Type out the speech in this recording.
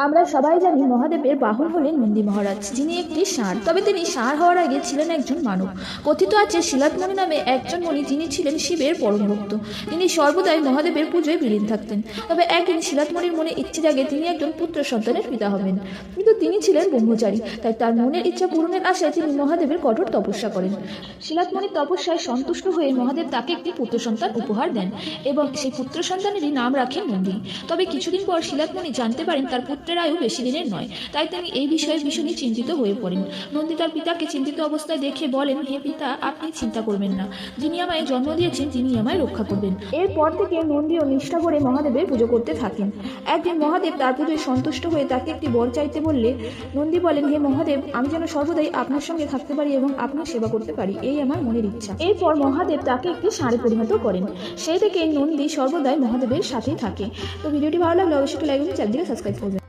আমরা সবাই জানি মহাদেবের বাহন হলেন নন্দী মহারাজ, যিনি একটি ষাঁড়। তবে তিনি ষাঁড় হওয়ার আগে ছিলেন একজন মানব। কথিত আছে শিলাতমণি নামে একজন মণি, যিনি ছিলেন শিবের পরম ভক্ত। তিনি সর্বদাই মহাদেবের পুজোয় বিলীন থাকতেন। তবে একদিন শিলাতমণির মনে ইচ্ছে জাগে তিনি একজন পুত্র সন্তানের পিতা হবেন, কিন্তু তিনি ছিলেন ব্রহ্মচারী। তাই তার মনের ইচ্ছা পূরণের আশায় তিনি মহাদেবের কঠোর তপস্যা করেন। শিলাতমণির তপস্যায় সন্তুষ্ট হয়ে মহাদেব তাকে একটি পুত্র সন্তান উপহার দেন এবং সেই পুত্র সন্তানেরই নাম রাখেন নন্দী। তবে কিছুদিন পর শিলাতমণি জানতে পারেন তার পুত্রের আয়ু বেশি দিনের নয়। তাই তিনি এই বিষয়ে ভীষণই চিন্তিত হয়ে পড়েন। নন্দী তার পিতাকে চিন্তিত অবস্থায় দেখে বলেন, হে পিতা, আপনি চিন্তা করবেন না, যিনি আমায় জন্ম দিয়েছেন তিনি আমায় রক্ষা করবেন। এরপর থেকে নন্দীও নিষ্ঠা করে মহাদেবের পুজো করতে থাকেন। একদিন মহাদেব তার পুজোয় সন্তুষ্ট হয়ে তাকে একটি বর চাইতে বললে নন্দী বলেন, হে মহাদেব, আমি যেন সর্বদাই আপনার সঙ্গে থাকতে পারি এবং আপনার সেবা করতে পারি, এই আমার মনের ইচ্ছা। এরপর মহাদেব তাকে একটি ষাঁড়ে পরিণত করেন। সেই থেকে নন্দী সর্বদাই মহাদেবের সাথেই থাকে। তো ভিডিওটি ভালো লাগলে অবশ্যই লাইক এবং চ্যানেলটিকে সাবস্ক্রাইব করবেন।